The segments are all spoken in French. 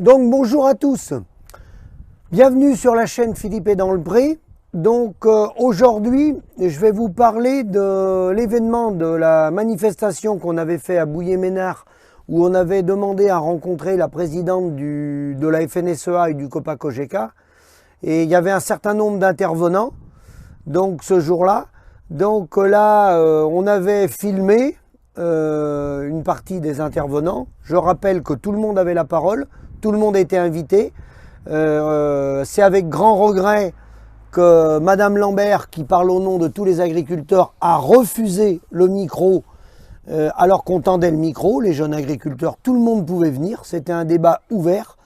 Donc bonjour à tous, bienvenue sur la chaîne Philippe est dans le Pré. Donc aujourd'hui je vais vous parler de l'événement de la manifestation qu'on avait fait à Bouillé-Ménard, où on avait demandé à rencontrer la présidente de la FNSEA et du COPA-COGECA, et il y avait un certain nombre d'intervenants donc ce jour-là. Donc là on avait filmé une partie des intervenants. Je rappelle que tout le monde avait la parole, tout le monde était invité. C'est avec grand regret que Madame Lambert, qui parle au nom de tous les agriculteurs, a refusé le micro alors qu'on tendait le micro. Les jeunes agriculteurs, tout le monde pouvait venir, c'était un débat ouvert.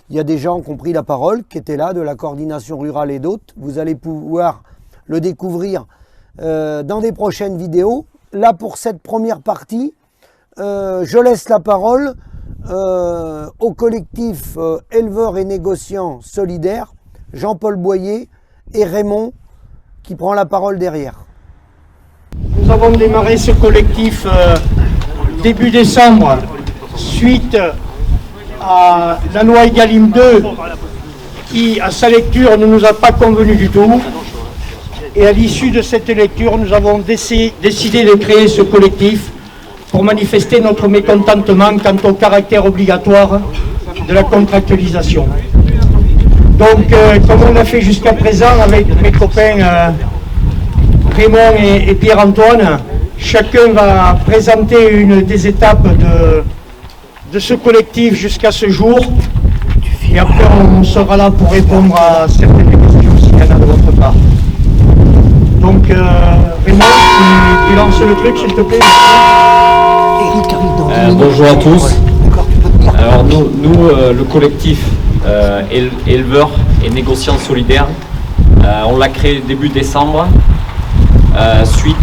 Il y a des gens qui ont pris la parole, qui étaient là, de la coordination rurale et d'autres. Vous allez pouvoir le découvrir dans des prochaines vidéos. Là, pour cette première partie, je laisse la parole au collectif éleveurs et négociants solidaires, Jean-Paul Boyer et Raymond, qui prend la parole derrière. Nous avons démarré ce collectif début décembre, suite à la loi Egalim 2, qui, à sa lecture, ne nous a pas convenu du tout. Et à l'issue de cette lecture, nous avons décidé de créer ce collectif pour manifester notre mécontentement quant au caractère obligatoire de la contractualisation. Donc, comme on l'a fait jusqu'à présent avec mes copains Raymond et Pierre-Antoine, chacun va présenter une des étapes de ce collectif jusqu'à ce jour. Et après, on sera là pour répondre à certaines questions s'il y en a de votre part. Donc, Raymond, tu lances le truc, s'il te plaît. Bonjour à tous. Alors nous le collectif éleveurs et négociants solidaires, on l'a créé début décembre, suite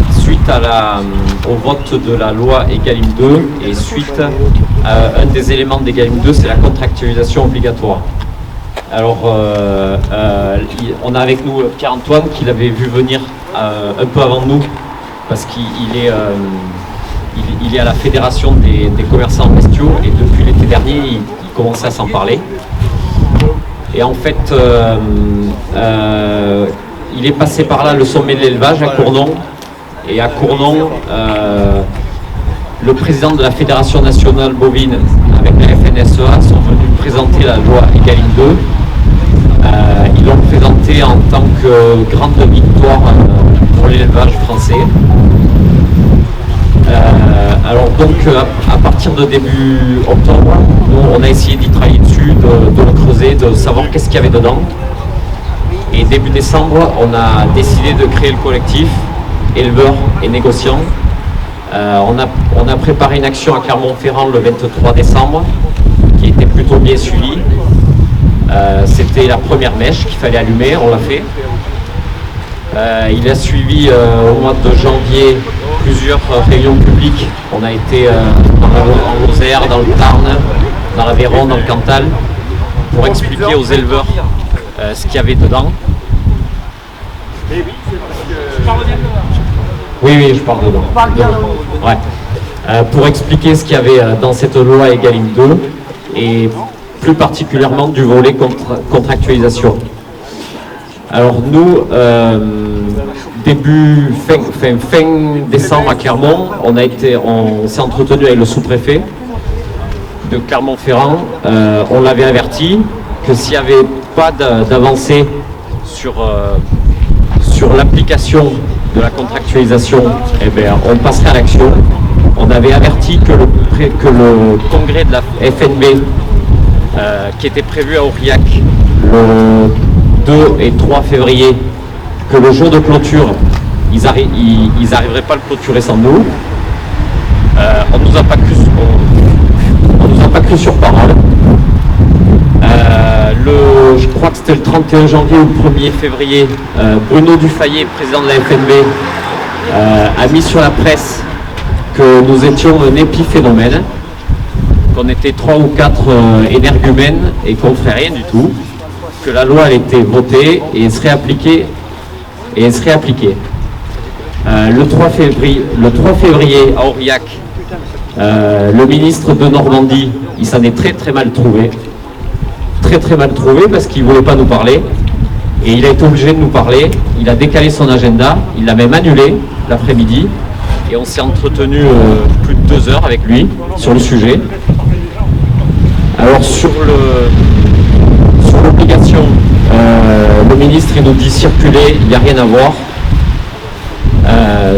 au vote de la loi Egalim 2 et suite à un des éléments d'Egalim 2, c'est la contractualisation obligatoire. Alors on a avec nous Pierre-Antoine qui l'avait vu venir un peu avant nous, parce qu'il est il est à la fédération des commerçants bestiaux, et depuis l'été dernier il commençait à s'en parler. Et en fait il est passé par là le sommet de l'élevage à Cournon, et à Cournon le président de la fédération nationale bovine avec la FNSEA sont venus présenter la loi Egalim 2. Ils l'ont présenté en tant que grande victoire pour l'élevage français. Alors donc à partir de début octobre, nous, on a essayé d'y travailler dessus, de le creuser, de savoir qu'est-ce qu'il y avait dedans. Et début décembre, on a décidé de créer le collectif éleveurs et négociants. On a préparé une action à Clermont-Ferrand le 23 décembre qui était plutôt bien suivie. C'était la première mèche qu'il fallait allumer, on l'a fait. Il a suivi au mois de janvier plusieurs réunions publiques. On a été en Lozère, dans le Tarn, dans l'Aveyron, dans le Cantal, pour expliquer aux éleveurs ce qu'il y avait dedans. Oui, je parle dedans. Ouais. Pour expliquer ce qu'il y avait dans cette loi Egalim 2 et plus particulièrement du volet contractualisation. Alors nous, fin décembre à Clermont, on s'est entretenu avec le sous-préfet de Clermont-Ferrand. On l'avait averti que s'il n'y avait pas d'avancée sur l'application de la contractualisation, eh bien, on passerait à l'action. On avait averti que le congrès de la FNB qui était prévu à Aurillac le 2 et 3 février, que le jour de clôture, ils n'arriveraient pas à le clôturer sans nous. On nous a pas cru sur parole. Je crois que c'était le 31 janvier ou le 1er février, Bruno Dufayet, président de la FNB, a mis sur la presse que nous étions un épiphénomène, qu'on était 3 ou 4 énergumènes et qu'on ne ferait rien du tout, que la loi elle était votée et serait appliquée. Le 3 février à Aurillac, le ministre de Normandie, il s'en est très mal trouvé. très mal trouvé parce qu'il ne voulait pas nous parler. Et il a été obligé de nous parler. Il a décalé son agenda, il l'a même annulé l'après-midi. Et on s'est entretenu plus de 2 heures avec lui sur le sujet. Alors sur l'obligation, le ministre il nous dit circuler, il n'y a rien à voir.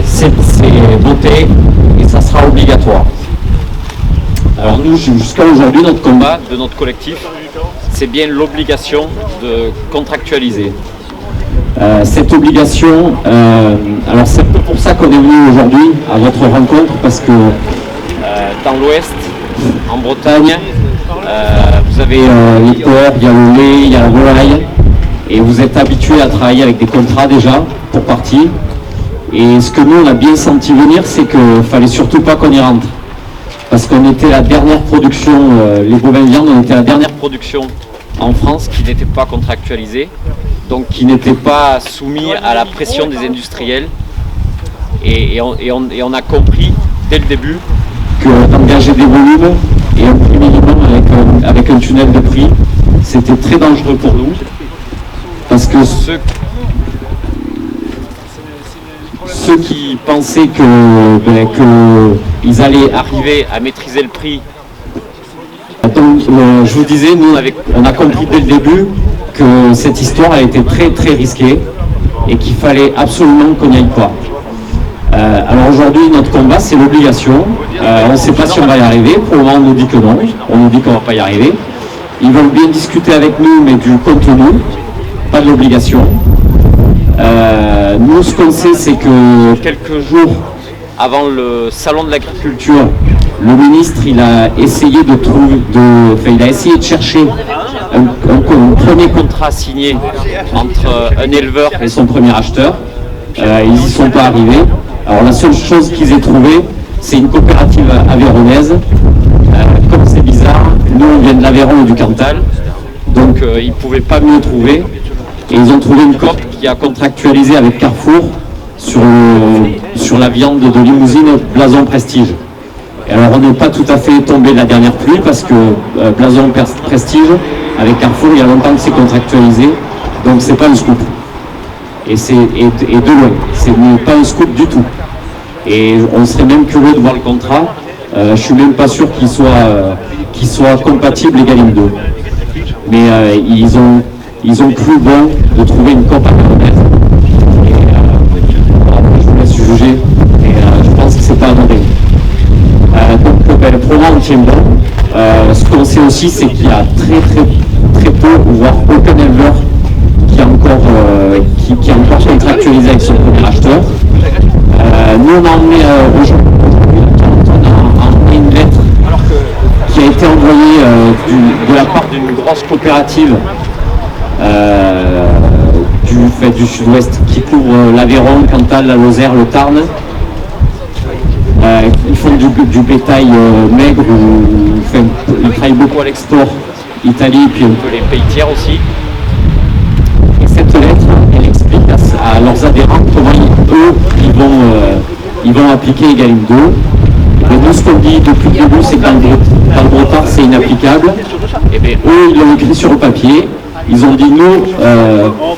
C'est voté et ça sera obligatoire. Alors nous, jusqu'à aujourd'hui, notre combat de notre collectif, c'est bien l'obligation de contractualiser. Cette obligation, alors c'est un peu pour ça qu'on est venu aujourd'hui à votre rencontre, parce que dans l'Ouest, en Bretagne, vous avez les porcs, il y a le lait, il y a la volaille, et vous êtes habitués à travailler avec des contrats déjà, pour partie. Et ce que nous on a bien senti venir, c'est qu'il ne fallait surtout pas qu'on y rentre. Parce qu'on était la dernière production, les bovins viandes, on était la dernière production en France qui n'était pas contractualisée, donc qui n'était pas soumis à la pression des industriels. Et on a compris dès le début que d'engager des volumes et un prix minimum avec un tunnel de prix, c'était très dangereux pour nous. Parce que ceux qui pensaient qu'ils allaient arriver à maîtriser le prix. Donc, je vous disais, nous on a compris dès le début que cette histoire a été très très risquée et qu'il fallait absolument qu'on n'y aille pas. Alors aujourd'hui, notre combat, c'est l'obligation. On ne sait pas si on va y arriver. Pour le moment, on nous dit que non. On nous dit qu'on ne va pas y arriver. Ils veulent bien discuter avec nous, mais du contenu, pas de l'obligation. Nous, ce qu'on sait, c'est que quelques jours avant le salon de l'agriculture, le ministre, il a essayé de chercher un premier contrat signé entre un éleveur et son premier acheteur. Ils n'y sont pas arrivés. Alors la seule chose qu'ils aient trouvée, c'est une coopérative aveyronnaise. Comme c'est bizarre, nous on vient de l'Aveyron et du Cantal, donc ils ne pouvaient pas mieux trouver. Et ils ont trouvé une coop qui a contractualisé avec Carrefour sur la viande de limousine Blason Prestige. Et alors on n'est pas tout à fait tombé de la dernière pluie parce que Blason Prestige, avec Carrefour, il y a longtemps que c'est contractualisé, donc c'est pas un scoop. Et de loin, ce n'est pas un scoop du tout. Et on serait même curieux de voir le contrat. Je suis même pas sûr qu'il soit compatible Egalim 2. Mais ils ont cru bon de trouver une coop aveyronnaise. Après, je vous laisse juger, et je pense que c'est pas anodin. Donc le programme on tient bon. Ce qu'on sait aussi, c'est qu'il y a très peu, voire aucun éleveur qui a encore contractualisé avec son premier acheteur. Nous on a emmené aujourd'hui une lettre qui a été envoyée de la part d'une grosse coopérative du sud-ouest qui couvre l'Aveyron, le Cantal, la Lozère, le Tarn. Ils font du bétail maigre, ils travaillent beaucoup à l'export, Italie, puis un peu les pays tiers aussi. Et cette lettre, elle explique à leurs adhérents comment ils vont appliquer Egalim 2. Et nous, ce qu'on dit depuis le début, c'est que dans le Brotard, c'est inapplicable. Et bien, eux, ils l'ont écrit sur le papier. Ils ont dit, nous,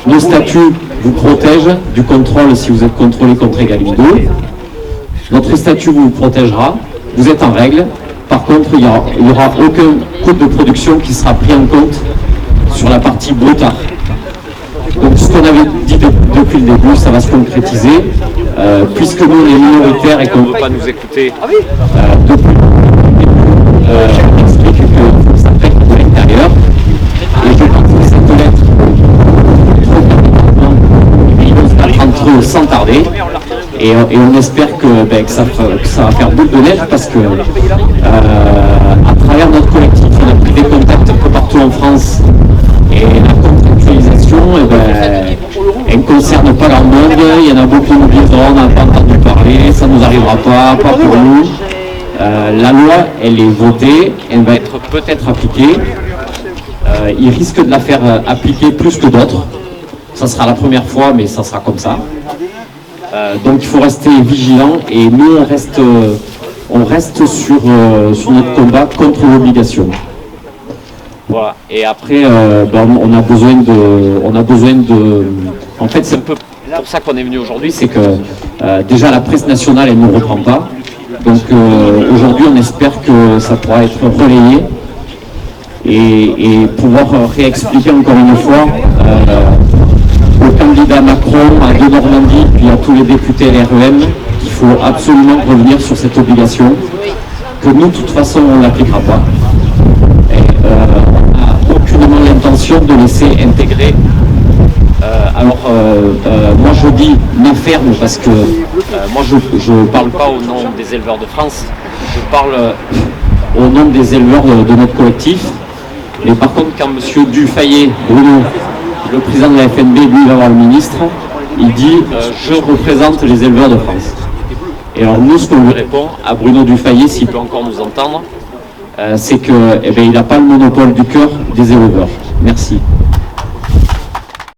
nos statuts vous protègent du contrôle si vous êtes contrôlé contre Egalim 2. Notre statut vous protégera, vous êtes en règle. Par contre, il n'y aura aucun coût de production qui sera pris en compte sur la partie Brotard. Donc ce qu'on avait dit depuis le début, ça va se concrétiser. Puisque nous, on est minoritaires et qu'on ne veut pas nous écouter depuis le début, on explique que ça fait de l'intérieur. Et je pense que cette lettre, ils vont se battre entre eux sans tarder. Et on espère que ça va faire boule de neige parce que à travers notre collectif, on a pris des contacts un peu partout en France. Et la contractualisation, elle ne concerne pas leur monde. Il y en a beaucoup qui nous disent on n'a pas entendu parler, ça ne nous arrivera pas pour nous. La loi, elle est votée, elle va être peut-être appliquée. Ils risquent de la faire appliquer plus que d'autres. Ça sera la première fois, mais ça sera comme ça. Donc il faut rester vigilant et nous on reste sur notre combat contre l'obligation. Voilà. Et après, on a besoin de. En fait, c'est un peu pour ça qu'on est venu aujourd'hui, c'est que déjà la presse nationale, elle ne nous reprend pas. Donc aujourd'hui, on espère que ça pourra être relayé et pouvoir réexpliquer encore une fois au candidat Macron, à De Normandie, puis à tous les députés LREM, qu'il faut absolument revenir sur cette obligation, que nous, de toute façon, on ne l'appliquera pas. On n'a aucunement l'intention de laisser intégrer. Moi je dis nos fermes parce que moi je ne parle pas au nom des éleveurs de France, je parle au nom des éleveurs de notre collectif. Mais par contre, quand M. Dufayet, Bruno, le président de la FNB, lui va voir le ministre, il dit je représente les éleveurs de France. Et alors nous, ce qu'on lui répond à Bruno Dufayet, s'il peut encore nous entendre, c'est qu'il n'a pas le monopole du cœur des éleveurs. Merci.